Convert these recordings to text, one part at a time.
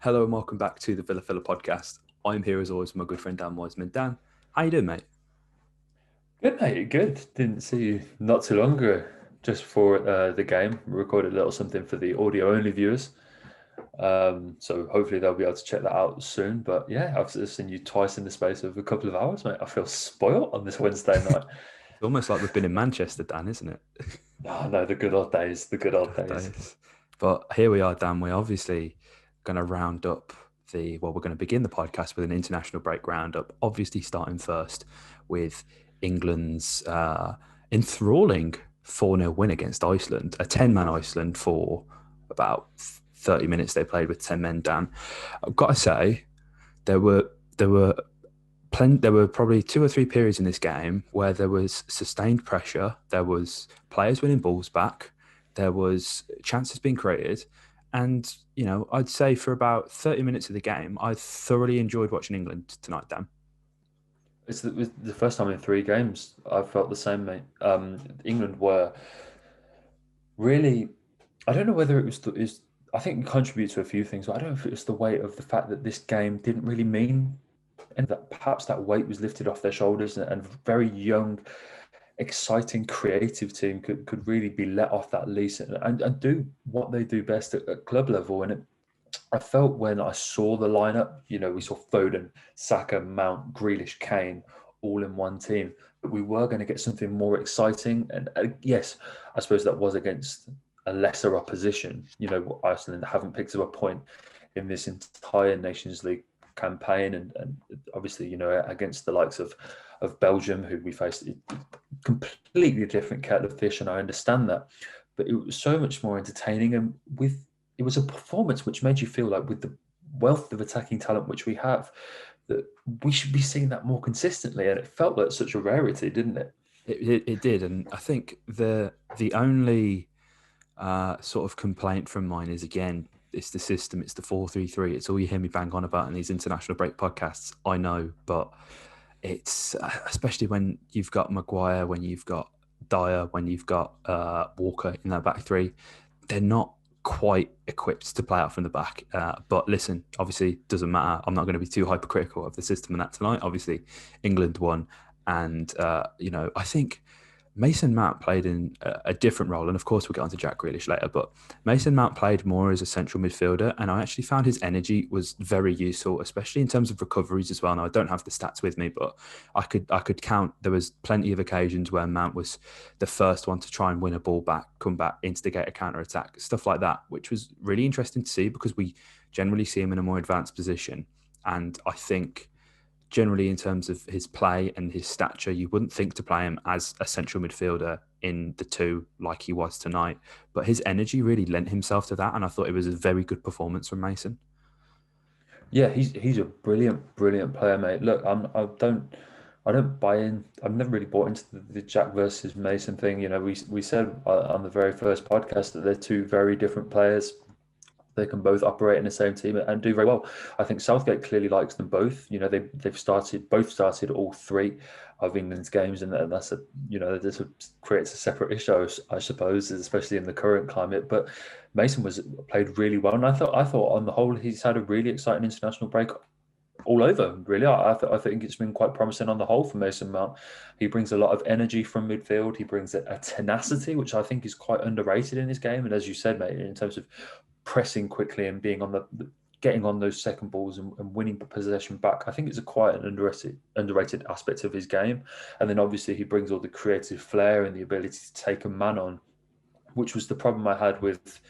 Hello and welcome back to the Villa Filler podcast. I'm here as always with my good friend Dan Wiseman. Dan, how you doing, mate? Good, mate. Good. Didn't see you not too long ago, just for the game. Recorded a little something for the audio-only viewers. So hopefully they'll be able to check that out soon. But yeah, I've seen you twice in the space of a couple of hours, mate. I feel spoiled on this Wednesday night. It's almost like we've been in Manchester, Dan, isn't it? Oh, no, the good old days. The good old Good days. days. But here we are, Dan. We're obviously going to round up we're going to begin the podcast with an international break roundup, obviously starting first with England's enthralling 4-0 win against Iceland, a 10-man Iceland for about 30 minutes they played with 10 men, Dan. I've got to say, there were there were there were probably two or three periods in this game where there was sustained pressure, there was players winning balls back, there was chances being created, and I'd say for about 30 minutes of the game, I thoroughly enjoyed watching England tonight, Dan. It was the first time in three games I felt the same, mate. England were really. I don't know whether it was I think it contributes to a few things, but I don't know if it was the weight of the fact that this game didn't really mean, and that perhaps that weight was lifted off their shoulders, and very young, exciting, creative team could really be let off that leash and do what they do best at club level. And I felt when I saw the lineup, we saw Foden, Saka, Mount, Grealish, Kane, all in one team, but we were going to get something more exciting. And yes, I suppose that was against a lesser opposition. Iceland haven't picked up a point in this entire Nations League campaign, and obviously, against the likes of Belgium, who we faced, completely different kettle of fish, and I understand that. But it was so much more entertaining, and it was a performance which made you feel like, with the wealth of attacking talent which we have, that we should be seeing that more consistently. And it felt like such a rarity, didn't it? It did, and I think the only sort of complaint from mine is, again, it's the system, it's the 4-3-3. It's all you hear me bang on about in these international break podcasts. I know, but it's especially when you've got Maguire, when you've got Dyer, when you've got Walker in that back three, they're not quite equipped to play out from the back. But listen, obviously, doesn't matter. I'm not going to be too hypercritical of the system and that tonight. Obviously, England won, and I think Mason Mount played in a different role, and of course we'll get on to Jack Grealish later, but Mason Mount played more as a central midfielder, and I actually found his energy was very useful, especially in terms of recoveries as well. Now, I don't have the stats with me, but I could count. There was plenty of occasions where Mount was the first one to try and win a ball back, come back, instigate a counter-attack, stuff like that, which was really interesting to see because we generally see him in a more advanced position. And I think generally, in terms of his play and his stature, you wouldn't think to play him as a central midfielder in the two like he was tonight. But his energy really lent himself to that, and I thought it was a very good performance from Mason. Yeah, he's a brilliant player, mate. Look, I don't buy in. I've never really bought into the Jack versus Mason thing. We said on the very first podcast that they're two very different players. They can both operate in the same team and do very well. I think Southgate clearly likes them both. They've both started all three of England's games, and that's this creates a separate issue, I suppose, especially in the current climate. But Mason was played really well, and I thought on the whole he's had a really exciting international break all over. Really, I think it's been quite promising on the whole for Mason Mount. He brings a lot of energy from midfield. He brings a tenacity, which I think is quite underrated in this game. And as you said, mate, in terms of pressing quickly and being on getting on those second balls and winning possession back, I think it's a quite an underrated aspect of his game. And then obviously he brings all the creative flair and the ability to take a man on, which was the problem I had with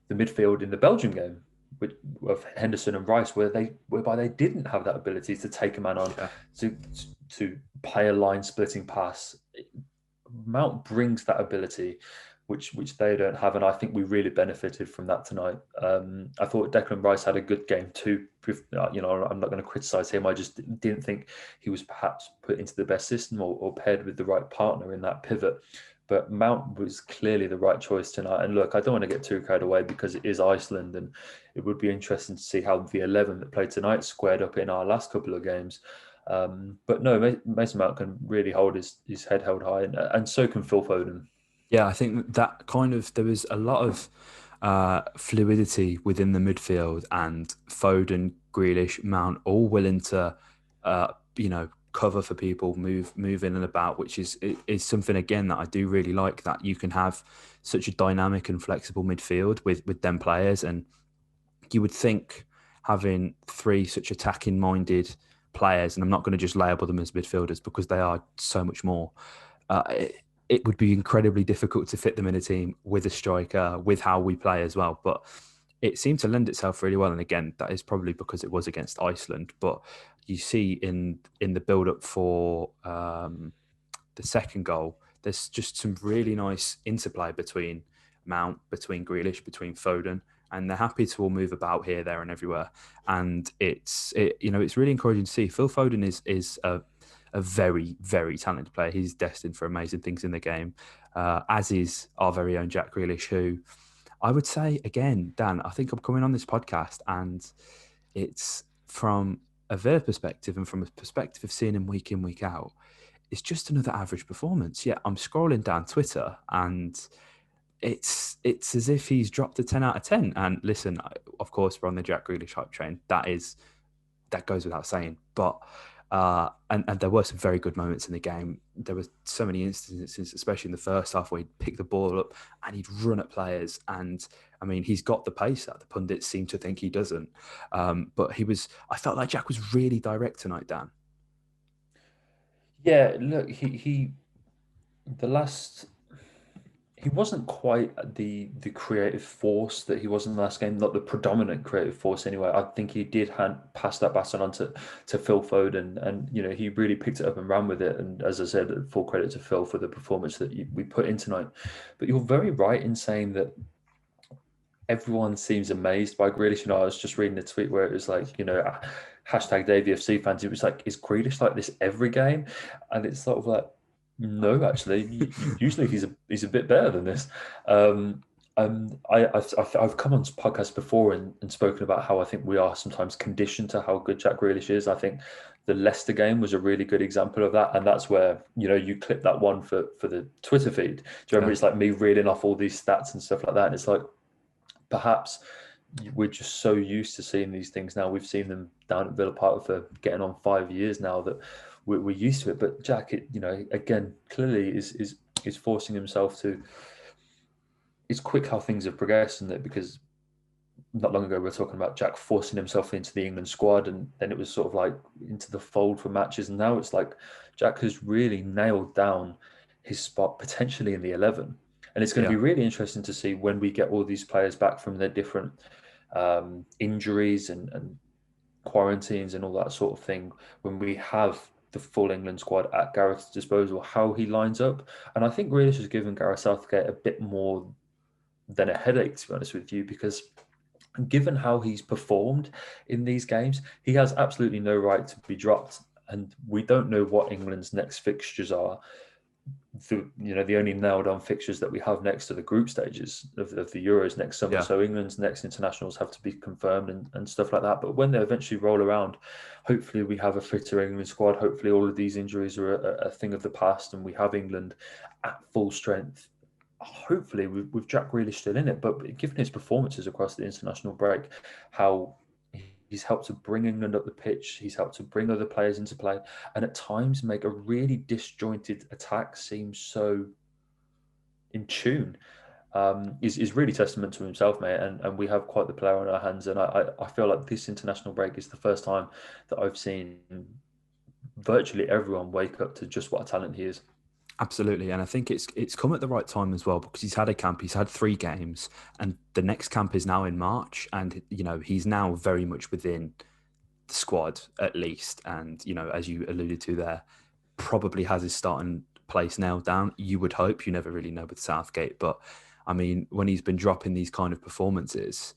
the midfield in the Belgium game of Henderson and Rice, whereby they didn't have that ability to take a man on, Yeah. to to play a line splitting pass. Mount brings that ability, which they don't have, and I think we really benefited from that tonight. I thought Declan Rice had a good game too. I'm not going to criticise him. I just didn't think he was perhaps put into the best system or paired with the right partner in that pivot. But Mount was clearly the right choice tonight. And look, I don't want to get too carried away because it is Iceland, and it would be interesting to see how the 11 that played tonight squared up in our last couple of games. But no, Mason Mount can really hold his head held high, and so can Phil Foden. Yeah, I think that kind of there was a lot of fluidity within the midfield, and Foden, Grealish, Mount all willing to, cover for people, move in and about, which is something again that I do really like, that you can have such a dynamic and flexible midfield with them players. And you would think having three such attacking minded players, and I'm not going to just label them as midfielders because they are so much more. It would be incredibly difficult to fit them in a team with a striker, with how we play as well. But it seemed to lend itself really well. And again, that is probably because it was against Iceland. But you see in the build up for the second goal, there's just some really nice interplay between Mount, between Grealish, between Foden, and they're happy to all move about here, there, and everywhere. And it's really encouraging to see. Phil Foden is a very, very talented player. He's destined for amazing things in the game, as is our very own Jack Grealish, who I would say, again, Dan, I think I'm coming on this podcast and it's from a Villa perspective and from a perspective of seeing him week in, week out, it's just another average performance. Yeah, I'm scrolling down Twitter and it's as if he's dropped a 10 out of 10. And listen, of course, we're on the Jack Grealish hype train. That goes without saying. But and there were some very good moments in the game. There were so many instances, especially in the first half, where he'd pick the ball up and he'd run at players. And I mean, he's got the pace that the pundits seem to think he doesn't. But I felt like Jack was really direct tonight, Dan. Yeah, look, he wasn't quite the creative force that he was in the last game, not the predominant creative force anyway. I think he did pass that baton on to Phil Foden, and he really picked it up and ran with it. And as I said, full credit to Phil for the performance that we put in tonight. But you're very right in saying that everyone seems amazed by Grealish. I was just reading a tweet where it was like, hashtag DaveFC fans. It was like, is Grealish like this every game? And it's sort of like, no, actually, usually he's a bit better than this. I've come on podcasts before and spoken about how I think we are sometimes conditioned to how good Jack Grealish is. I think the Leicester game was a really good example of that, and that's where you clip that one for the Twitter feed. Do you remember? It's like me reading off all these stats and stuff like that, and it's like perhaps we're just so used to seeing these things now. We've seen them down at Villa Park for getting on 5 years now that we're used to it. But Jack, again, clearly is forcing himself to. It's quick how things have progressed, isn't it? Because not long ago we were talking about Jack forcing himself into the England squad, and then it was sort of like into the fold for matches, and now it's like Jack has really nailed down his spot potentially in the 11. And it's going to be really interesting to see when we get all these players back from their different injuries and quarantines and all that sort of thing, when we have the full England squad at Gareth's disposal, how he lines up. And I think Grealish has given Gareth Southgate a bit more than a headache, to be honest with you, because given how he's performed in these games, he has absolutely no right to be dropped. And we don't know what England's next fixtures are. The only nailed on fixtures that we have next to the group stages of the Euros next summer. Yeah. So England's next internationals have to be confirmed and stuff like that. But when they eventually roll around, hopefully we have a fitter England squad. Hopefully all of these injuries are a thing of the past and we have England at full strength. Hopefully with Jack Grealish still in it. But given his performances across the international break, how he's helped to bring England up the pitch. He's helped to bring other players into play, and at times make a really disjointed attack seem so in tune. Is really testament to himself, mate. And we have quite the player on our hands. And I feel like this international break is the first time that I've seen virtually everyone wake up to just what a talent he is. Absolutely, and I think it's come at the right time as well, because he's had a camp, he's had 3 games, and the next camp is now in March, and he's now very much within the squad at least, and as you alluded to there, probably has his starting place nailed down. You would hope. You never really know with Southgate, but I mean, when he's been dropping these kind of performances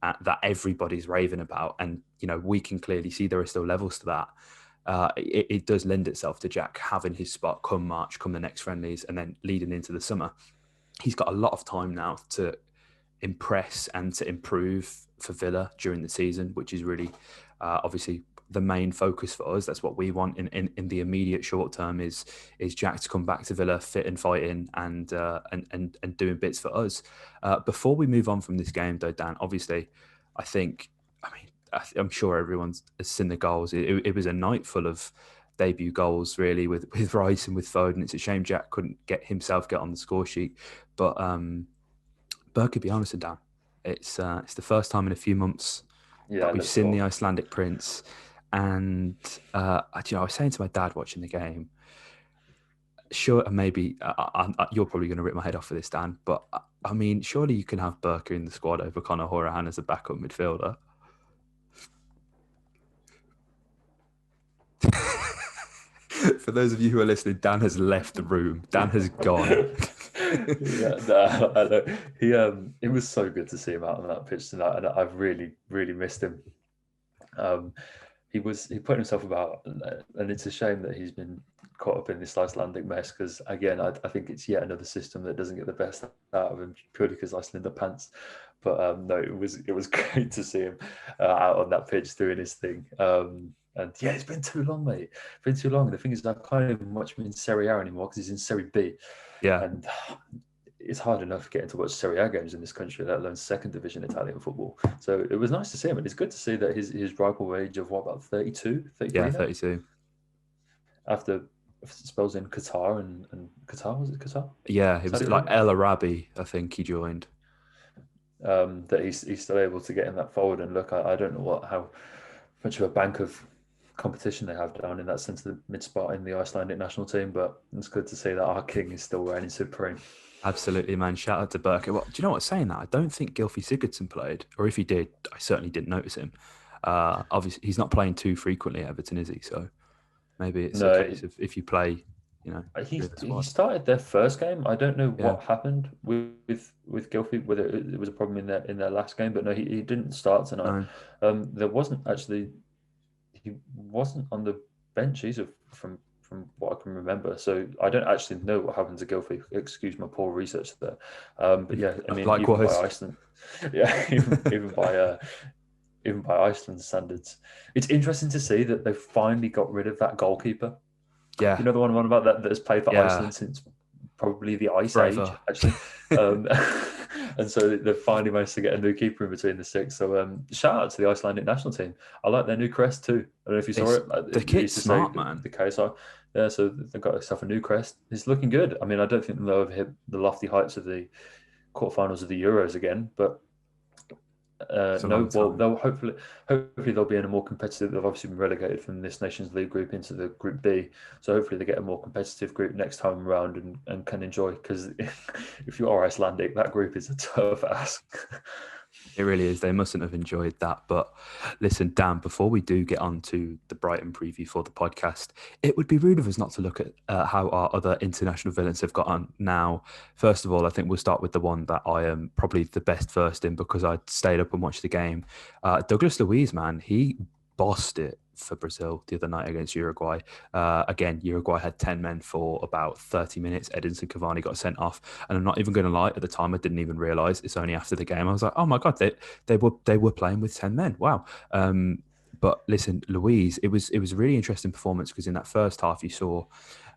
that everybody's raving about, and we can clearly see there are still levels to that. It does lend itself to Jack having his spot come March, come the next friendlies, and then leading into the summer. He's got a lot of time now to impress and to improve for Villa during the season, which is really obviously the main focus for us. That's what we want in the immediate short term is Jack to come back to Villa fit and fighting and doing bits for us. Before we move on from this game, though, Dan, obviously, I'm sure everyone's seen the goals. It was a night full of debut goals, really, with Rice and with Foden. It's a shame Jack couldn't get on the score sheet, but Birkir Bjarnason, Dan. It's the first time in a few months that we've seen the Icelandic Prince. And I was saying to my dad watching the game, sure, maybe you're probably going to rip my head off for this, Dan, but I mean, surely you can have Birkir in the squad over Conor Hourihane as a backup midfielder. For those of you who are listening, Dan has left the room. Dan has gone. It was so good to see him out on that pitch tonight, and I've really, really missed him. He put himself about, and it's a shame that he's been caught up in this Icelandic mess, because again, I think it's yet another system that doesn't get the best out of him purely because Iceland are pants. But no, it was great to see him out on that pitch doing his thing. And yeah, it's been too long, mate. It's been too long. The thing is, I can't even watch him in Serie A anymore because he's in Serie B. Yeah. And it's hard enough getting to watch Serie A games in this country, let alone second division Italian football. So it was nice to see him. And it's good to see that his ripe age of about 32, 33 Yeah, now? 32. After spells in Qatar and Qatar, was it Qatar? Yeah, it was like El Arabi, I think he joined. That he's still able to get in that forward. And look, I don't know how much of a bank of competition they have down in that centre mid spot in the Icelandic national team, but it's good to see that our king is still reigning supreme. Absolutely, man. Shout out to Birkir. Well, do you know what? Saying that, I don't think Gylfi Sigurdsson played, or if he did, I certainly didn't notice him. Obviously, he's not playing too frequently at Everton, is he? So maybe it's a case of if you play, he started their first game. I don't know what happened with Gylfi, whether it was a problem in their last game, but no, he didn't start tonight. No. He wasn't on the bench either from what I can remember. So I don't actually know what happened to Gylfi. Excuse my poor research there. But yeah, I mean, even by Iceland, even by Iceland standards, it's interesting to see that they finally got rid of that goalkeeper. Yeah, you know the one about that has played for Iceland since probably the Ice Age, actually. And so they finally managed to get a new keeper in between the six. So shout out to the Icelandic national team. I like their new crest too. I don't know if you saw it. The kit's smart, man. The KSI. Yeah, so they've got themselves a new crest. It's looking good. I mean, I don't think they'll hit the lofty heights of the quarterfinals of the Euros again, but they'll hopefully they'll be in a more competitive. They've obviously been relegated from this Nations League group into the Group B, so hopefully they get a more competitive group next time around and can enjoy. Because if you are Icelandic, that group is a tough ask. It really is. They mustn't have enjoyed that. But listen, Dan, before we do get on to the Brighton preview for the podcast, it would be rude of us not to look at how our other international villains have got on now. First of all, I think we'll start with the one that I am probably the best versed in because I stayed up and watched the game. Douglas Luiz, man, he bossed it for Brazil the other night against Uruguay. Again, Uruguay had 10 men for about 30 minutes. Edinson Cavani got sent off. And I'm not even going to lie, at the time, I didn't even realise. It's only after the game. I was like, oh my God, they were playing with 10 men. Wow. But listen, Luiz, it was a really interesting performance because in that first half, you saw,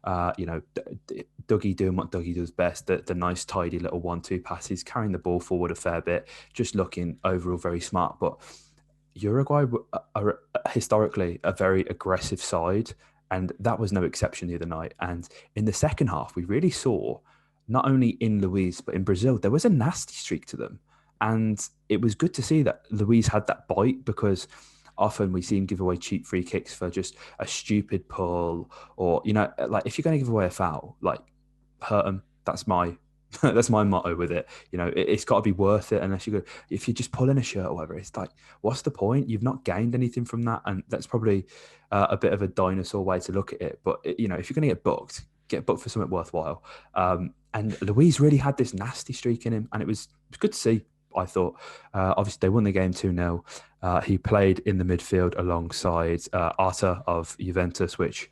Dougie doing what Dougie does best, the nice, tidy little 1-2 passes, carrying the ball forward a fair bit, just looking overall very smart. But Uruguay are historically a very aggressive side, and that was no exception the other night. And in the second half, we really saw, not only in Luiz, but in Brazil, there was a nasty streak to them. And it was good to see that Luiz had that bite, because often we see him give away cheap free kicks for just a stupid pull, or, like if you're going to give away a foul, like hurt him. That's my motto with it. It's got to be worth it. Unless if you're just pulling a shirt or whatever, it's like, what's the point? You've not gained anything from that. And that's probably a bit of a dinosaur way to look at it. But, if you're going to get booked for something worthwhile. And Luiz really had this nasty streak in him. And it was good to see, I thought. Obviously, they won the game 2-0. He played in the midfield alongside Arta of Juventus, which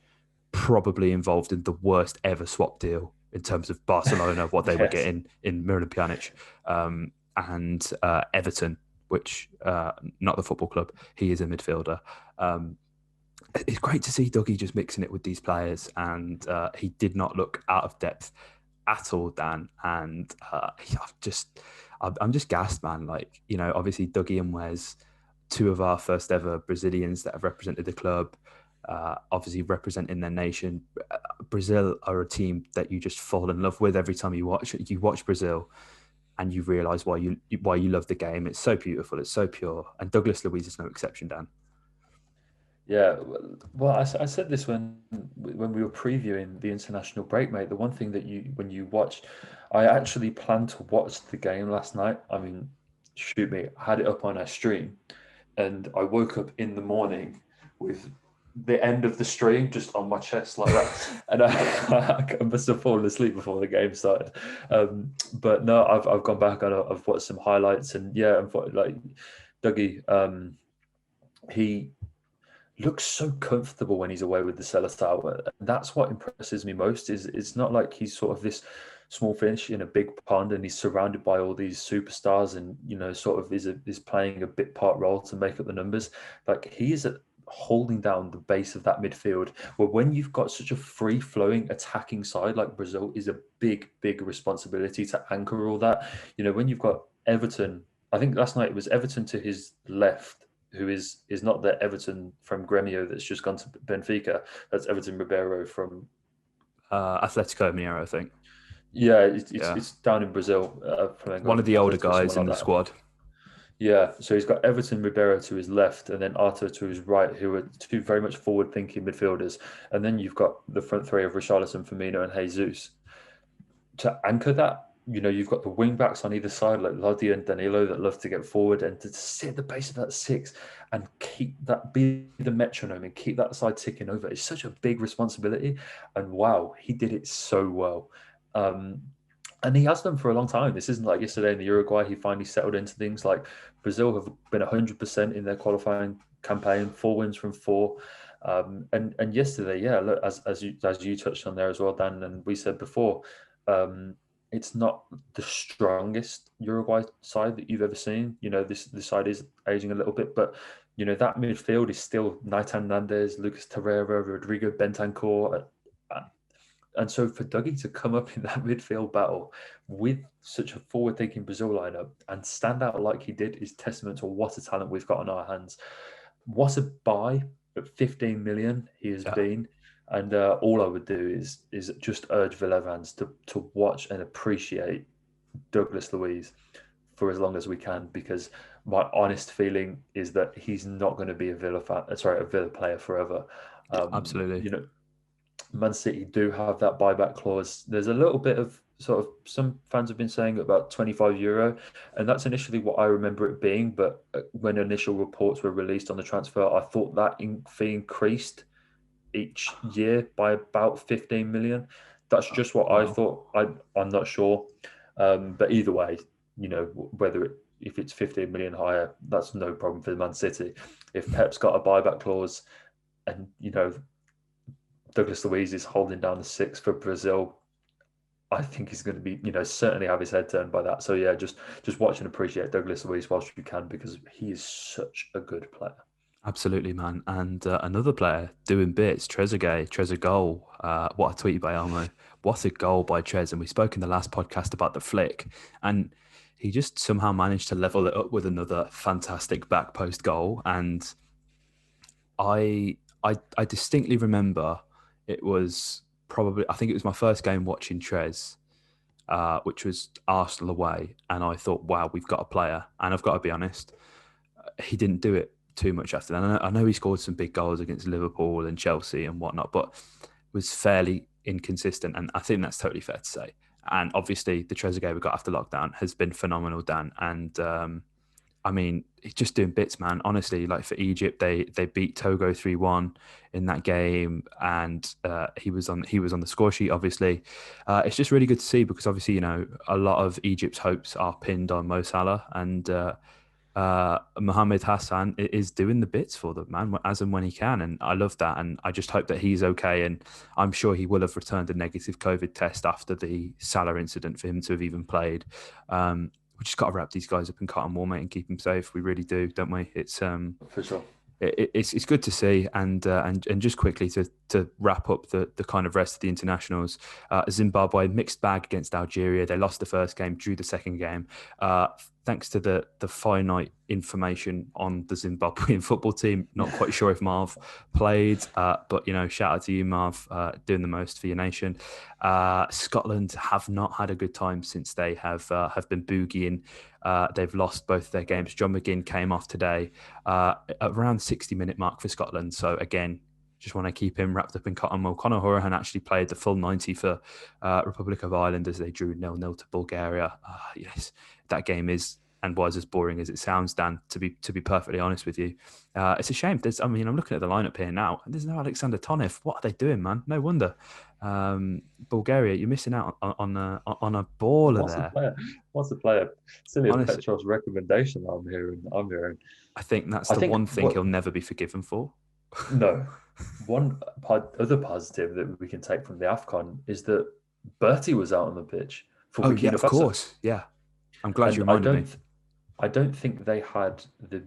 probably involved in the worst ever swap deal in terms of Barcelona, what they were getting in Milan Pjanic, and Everton, which not the football club. He is a midfielder. it's great to see Dougie just mixing it with these players, and he did not look out of depth at all, Dan. And I'm just gassed, man. Like, you know, obviously Dougie and Wes, two of our first ever Brazilians that have represented the club, obviously representing their nation. Brazil are a team that you just fall in love with every time you watch Brazil, and you realise why you love the game. It's so beautiful, it's so pure, and Douglas Luiz is no exception, Dan. Yeah, well, I said this when we were previewing the international break, mate. The one thing that when you watch, I actually planned to watch the game last night. I mean, shoot me, I had it up on our stream, and I woke up in the morning with the end of the stream just on my chest like that, and I must have fallen asleep before the game started. But no, I've gone back and I've watched some highlights, and yeah, like Dougie, he looks so comfortable when he's away with the Seleção. That's what impresses me most. Is it's not like he's sort of this small fish in a big pond and he's surrounded by all these superstars and sort of is playing a bit part role to make up the numbers. Like he is holding down the base of that midfield. Where when you've got such a free flowing attacking side like Brazil is a big responsibility to anchor all that. When you've got Everton, I think last night it was Everton to his left, who is not the Everton from Grêmio that's just gone to Benfica. That's Everton Ribeiro from Atletico Mineiro, I think. Yeah, it's down in Brazil. From one of the older guys in the squad. Yeah, so he's got Everton Ribeiro to his left and then Arthur to his right, who are two very much forward-thinking midfielders. And then you've got the front three of Richarlison, Firmino and Jesus. To anchor that, you've got the wing backs on either side, like Lodi and Danilo, that love to get forward and to sit at the base of that six and be the metronome and keep that side ticking over. It's such a big responsibility. And wow, he did it so well. And he has done for a long time. This isn't like yesterday in the Uruguay. He finally settled into things. Like Brazil have been 100% in their qualifying campaign, 4 wins from 4. And yesterday, yeah, look, as you touched on there as well, Dan, and we said before, it's not the strongest Uruguay side that you've ever seen. This side is aging a little bit, but that midfield is still Nathan Hernandez, Lucas Torreira, Rodrigo Bentancur. And so for Dougie to come up in that midfield battle with such a forward-thinking Brazil lineup and stand out like he did is testament to what a talent we've got on our hands. What a buy at 15 million he has been. And all I would do is just urge Villavans to watch and appreciate Douglas Luiz for as long as we can, because my honest feeling is that he's not going to be a Villa player forever. Absolutely. Man City do have that buyback clause. There's a little bit of sort of, some fans have been saying about €25, and that's initially what I remember it being. But when initial reports were released on the transfer, I thought that fee increased each year by about 15 million. That's just what I thought. I'm not sure. But either way, if it's 15 million higher, that's no problem for Man City. If Pep's got a buyback clause and, Douglas Luiz is holding down the 6 for Brazil, I think he's going to be, certainly have his head turned by that. So yeah, just watch and appreciate Douglas Luiz whilst you can, because he is such a good player. Absolutely, man. And another player doing bits, Trez a goal. What a tweet by Elmo. What a goal by Trez. And we spoke in the last podcast about the flick, and he just somehow managed to level it up with another fantastic back post goal. And I distinctly remember it was probably, I think it was my first game watching Trez, which was Arsenal away. And I thought, wow, we've got a player. And I've got to be honest, he didn't do it too much after that. I know he scored some big goals against Liverpool and Chelsea and whatnot, but was fairly inconsistent. And I think that's totally fair to say. And obviously, the Trezeguet we got after lockdown has been phenomenal, Dan. And I mean, he's just doing bits, man. Honestly, like for Egypt, they beat Togo 3-1 in that game, and he was on the score sheet. Obviously, it's just really good to see, because obviously, a lot of Egypt's hopes are pinned on Mo Salah, and Mohamed Hassan is doing the bits for them, man, as and when he can. And I love that. And I just hope that he's okay. And I'm sure he will have returned a negative COVID test after the Salah incident for him to have even played. We just got to wrap these guys up and cut them warm, mate, and keep them safe. We really do, don't we? It's for sure. it's good to see, and just quickly to wrap up the kind of rest of the internationals. Zimbabwe mixed bag against Algeria. They lost the first game, drew the second game. Thanks to the finite information on the Zimbabwean football team, not quite sure if Marv played, but shout out to you, Marv, doing the most for your nation. Scotland have not had a good time since they have been boogieing. They've lost both their games. John McGinn came off today around 60-minute mark for Scotland. So again, just want to keep him wrapped up in cotton wool. Conor Hourihane actually played the full 90 for Republic of Ireland as they drew 0-0 to Bulgaria. Yes, that game is and was as boring as it sounds, Dan, to be perfectly honest with you. It's a shame. I'm looking at the lineup here now, and there's no Alexander Tonev. What are they doing, man? No wonder. Bulgaria, you're missing out on a baller there. What's the player? Silly Honestly, Petrov's recommendation. I'm hearing. I think that's the one thing he'll never be forgiven for. No. Other positive that we can take from the AFCON is that Bertie was out on the pitch for Burkina Faso. Of course. Yeah. I'm glad you reminded me. I don't think they had the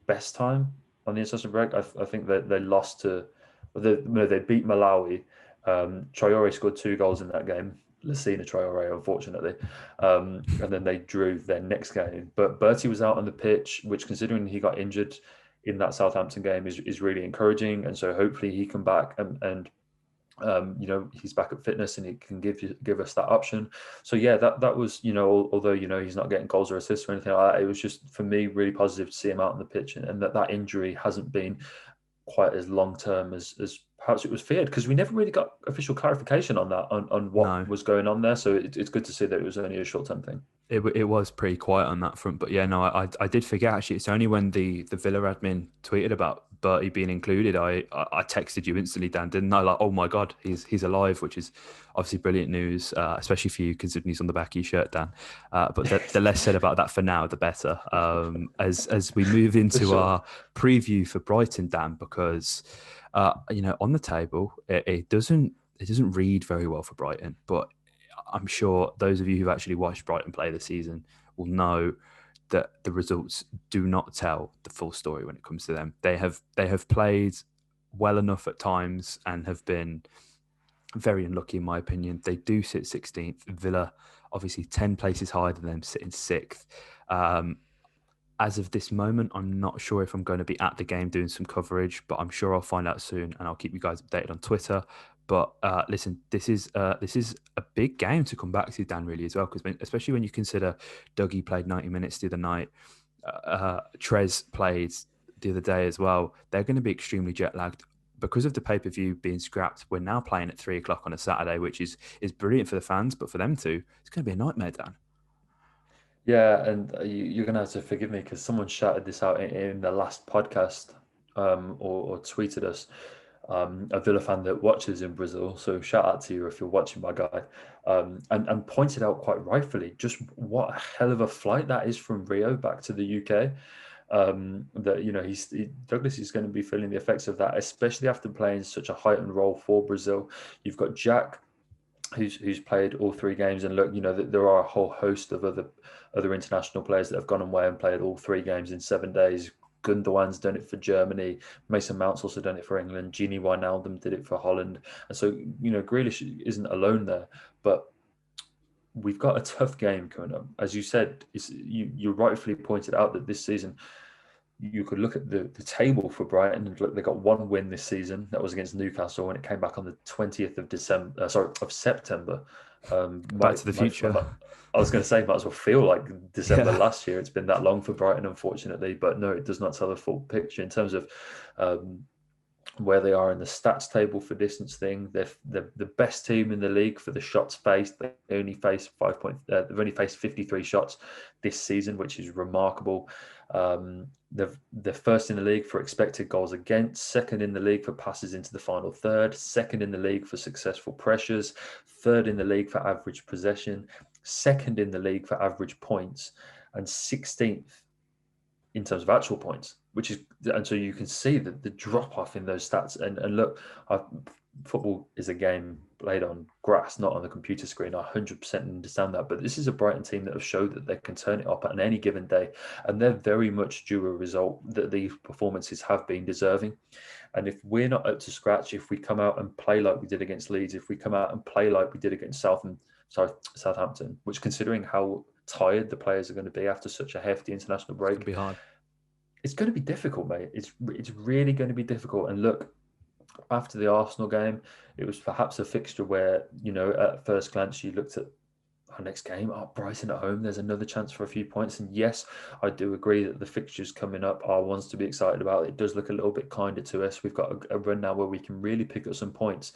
best time on the international break. I think that they lost to... they beat Malawi. Traore scored 2 goals in that game. Lassina Traore, unfortunately. And then they drew their next game. But Bertie was out on the pitch, which, considering he got injured in that Southampton game, is really encouraging. And so hopefully he can back and he's back at fitness and he can give us that option. So yeah, that was, although he's not getting goals or assists or anything like that, it was just, for me, really positive to see him out on the pitch, and that injury hasn't been quite as long term as perhaps it was feared, because we never really got official clarification on that, on what was going on there. So it's good to see that it was only a short-term thing. It was pretty quiet on that front, but yeah, no, I did forget actually. It's only when the Villa admin tweeted about Bertie being included, I texted you instantly, Dan, didn't I? Like, oh my god, he's alive, which is obviously brilliant news, especially for you considering he's on the back of your shirt, Dan. But the less said about that for now, the better. As we move into our preview for Brighton, Dan, because on the table it doesn't read very well for Brighton, but I'm sure those of you who've actually watched Brighton play this season will know that the results do not tell the full story when it comes to them. They have played well enough at times and have been very unlucky, in my opinion. They do sit 16th. Villa, obviously 10 places higher than them, sitting 6th. As of this moment, I'm not sure if I'm going to be at the game doing some coverage, but I'm sure I'll find out soon, and I'll keep you guys updated on Twitter. But listen, this is a big game to come back to, Dan, really, as well, because especially when you consider Dougie played 90 minutes the other night, Trez played the other day as well. They're going to be extremely jet lagged because of the pay-per-view being scrapped. We're now playing at 3:00 on a Saturday, which is brilliant for the fans, but for them too, it's going to be a nightmare, Dan. Yeah, and you're going to have to forgive me because someone shouted this out in the last podcast or tweeted us. A Villa fan that watches in Brazil, so shout out to you if you're watching, my guy, and pointed out quite rightfully just what a hell of a flight that is from Rio back to the UK. That Douglas is going to be feeling the effects of that, especially after playing such a heightened role for Brazil. You've got Jack, who's played all 3 games, and look, there are a whole host of other international players that have gone away and played all 3 games in 7 days. Gundogan's done it for Germany. Mason Mount's also done it for England. Gini Wijnaldum did it for Holland. And so, Grealish isn't alone there. But we've got a tough game coming up. As you said, you rightfully pointed out that this season, you could look at the table for Brighton and look, they got 1 win this season. That was against Newcastle when it came back on the 20th of September. Back to the future. I was going to say, might as well feel like December last year. It's been that long for Brighton, unfortunately. But no, it does not tell the full picture in terms of where they are in the stats table for distance thing. They're the best team in the league for the shots faced. They only face they've only faced 53 shots this season, which is remarkable. They're first in the league for expected goals against, second in the league for passes into the final third, second in the league for successful pressures, third in the league for average possession, second in the league for average points, and 16th in terms of actual points. and so you can see the drop off in those stats. And look, football is a game played on grass, not on the computer screen. I 100% understand that, but this is a Brighton team that have showed that they can turn it up on any given day, and they're very much due a result that these performances have been deserving. And if we're not up to scratch, if we come out and play like we did against Leeds, if we come out and play like we did against Southampton, which, considering how tired the players are going to be after such a hefty international break, It's going to be hard. It's going to be difficult, mate. It's really going to be difficult. And look, after the Arsenal game, it was perhaps a fixture where, at first glance, you looked at our next game, Brighton at home, there's another chance for a few points. And yes, I do agree that the fixtures coming up are ones to be excited about. It does look a little bit kinder to us. We've got a run now where we can really pick up some points.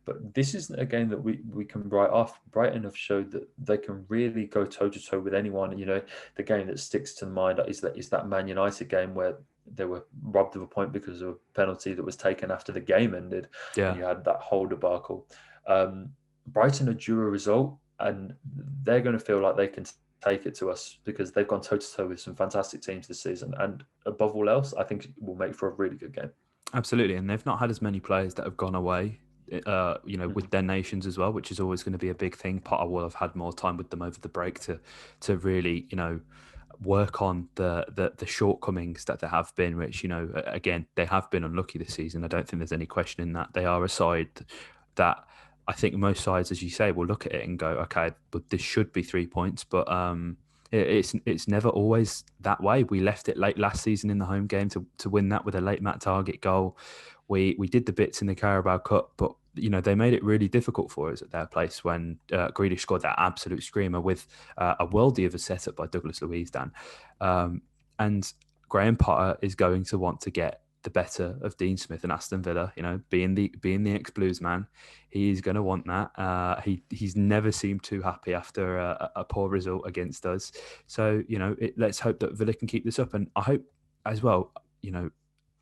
But this isn't a game that we can write off. Brighton have showed that they can really go toe-to-toe with anyone. The game that sticks to the mind is that Man United game where they were robbed of a point because of a penalty that was taken after the game ended. Yeah. And you had that whole debacle. Brighton are due a result, and they're going to feel like they can take it to us because they've gone toe-to-toe with some fantastic teams this season. And above all else, I think it will make for a really good game. Absolutely. And they've not had as many players that have gone away, with their nations as well, which is always going to be a big thing. Potter will have had more time with them over the break to really, work on the shortcomings that there have been, which, again, they have been unlucky this season. I don't think there's any question in that. They are a side that I think most sides, as you say, will look at it and go, okay, but this should be 3 points. But it's never always that way. We left it late last season in the home game to win that with a late Matt Target goal. We did the bits in the Carabao Cup, but they made it really difficult for us at their place when Grealish scored that absolute screamer with a worldie of a setup by Douglas Luiz, Dan. And Graham Potter is going to want to get the better of Dean Smith and Aston Villa. Being the ex-Blues man, he's going to want that. He's never seemed too happy after a poor result against us. So let's hope that Villa can keep this up, and I hope as well.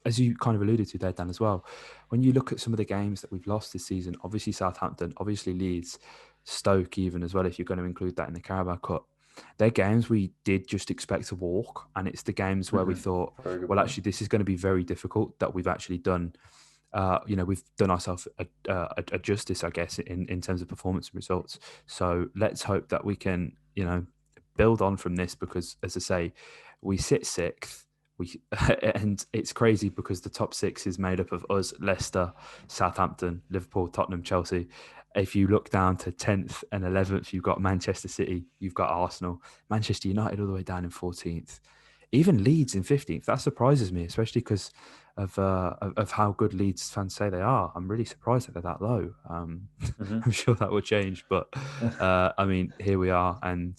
As you kind of alluded to there, Dan, as well, when you look at some of the games that we've lost this season, obviously Southampton, obviously Leeds, Stoke even as well, if you're going to include that in the Carabao Cup, they're games we did just expect to walk. And it's the games where we thought, well, actually, this is going to be very difficult, that we've actually done, we've done ourselves a justice, I guess, in terms of performance and results. So let's hope that we can, build on from this because, as I say, we sit sixth. And it's crazy because the top six is made up of us, Leicester, Southampton, Liverpool, Tottenham, Chelsea. If you look down to 10th and 11th, you've got Manchester City, you've got Arsenal, Manchester United all the way down in 14th, even Leeds in 15th. That surprises me, especially because of how good Leeds fans say they are. I'm really surprised that they're that low. I'm sure that will change, but I mean, here we are. And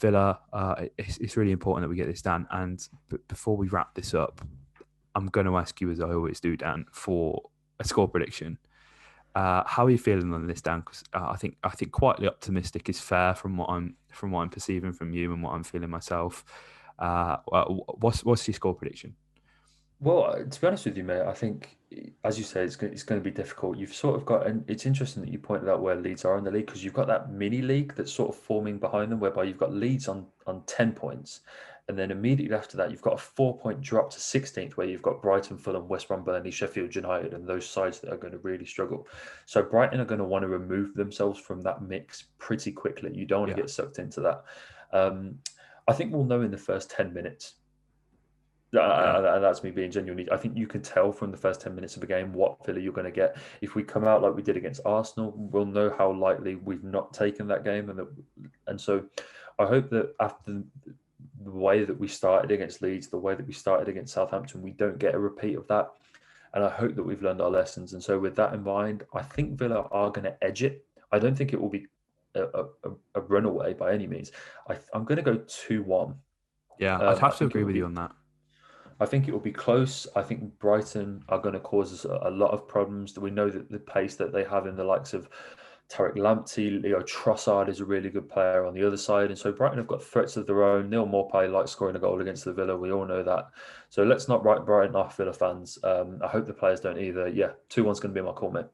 Villa, it's really important that we get this done. And before we wrap this up, I'm going to ask you, as I always do, Dan, for a score prediction. How are you feeling on this, Dan? Because I think quietly optimistic is fair from what I'm perceiving from you and what I'm feeling myself. What's your score prediction? Well, to be honest with you, mate, I think, as you say, it's going to be difficult. You've sort of got, and it's interesting that you pointed out where Leeds are in the league, because you've got that mini league that's sort of forming behind them, whereby you've got Leeds on 10 points. And then immediately after that, you've got a 4-point drop to 16th, where you've got Brighton, Fulham, West Brom, Burnley, Sheffield United, and those sides that are going to really struggle. So Brighton are going to want to remove themselves from that mix pretty quickly. You don't want to get sucked into that. I think we'll know in the first 10 minutes. That's me being genuine. I think you can tell from the first 10 minutes of a game what Villa you're going to get. If we come out like we did against Arsenal, we'll know how lightly we've not taken that game. And so I hope that after the way that we started against Leeds, the way that we started against Southampton, we don't get a repeat of that. And I hope that we've learned our lessons. And so with that in mind, I think Villa are going to edge it. I don't think it will be a runaway by any means. I'm going to go 2-1. Yeah, I'd have to agree with you on that. I think it will be close. I think Brighton are going to cause us a lot of problems. We know that the pace that they have in the likes of Tariq Lamptey, Leo Trossard is a really good player on the other side. And so Brighton have got threats of their own. Neil Maupay likes scoring a goal against the Villa. We all know that. So let's not write Brighton off, Villa fans. I hope the players don't either. Yeah, 2-1's going to be my call, mate.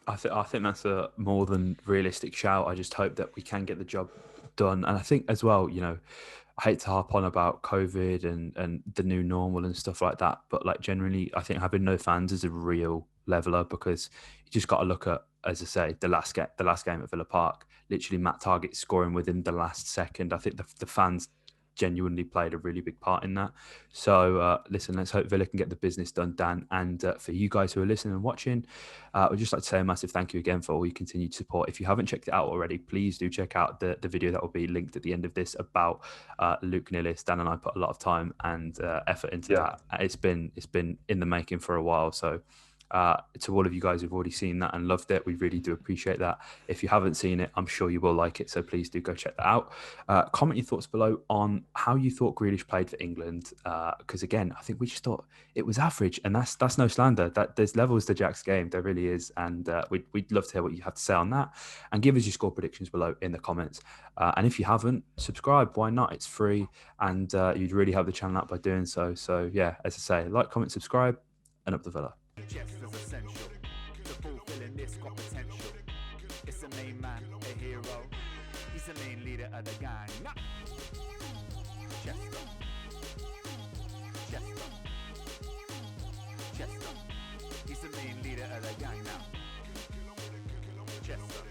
I think that's a more than realistic shout. I just hope that we can get the job done. And I think as well, I hate to harp on about COVID and the new normal and stuff like that, but like generally, I think having no fans is a real leveler, because you just got to look at, as I say, the last game at Villa Park. Literally, Matt Target scoring within the last second. I think the fans genuinely played a really big part in that. So listen, let's hope Villa can get the business done, Dan. And for you guys who are listening and watching, I'd just like to say a massive thank you again for all your continued support. If you haven't checked it out already, please do check out the video that will be linked at the end of this about Luke Nilis. Dan and I put a lot of time and effort into that. It's been in the making for a while. So to all of you guys who've already seen that and loved it, we really do appreciate that. If you haven't seen it, I'm sure you will like it, so please do go check that out. Comment your thoughts below on how you thought Grealish played for England, because again, I think we just thought it was average, and that's no slander. That there's levels to Jack's game, there really is, and we'd love to hear what you have to say on that, and give us your score predictions below in the comments. And if you haven't, subscribe. Why not? It's free, and you'd really help the channel out by doing so. So yeah, as I say, like, comment, subscribe, and up the Villa. Just as essential to fulfilling this got potential. It's the main man, a hero. He's the main leader of the gang. Chester. Chester. Chester. He's the main leader of the gang now. Chester.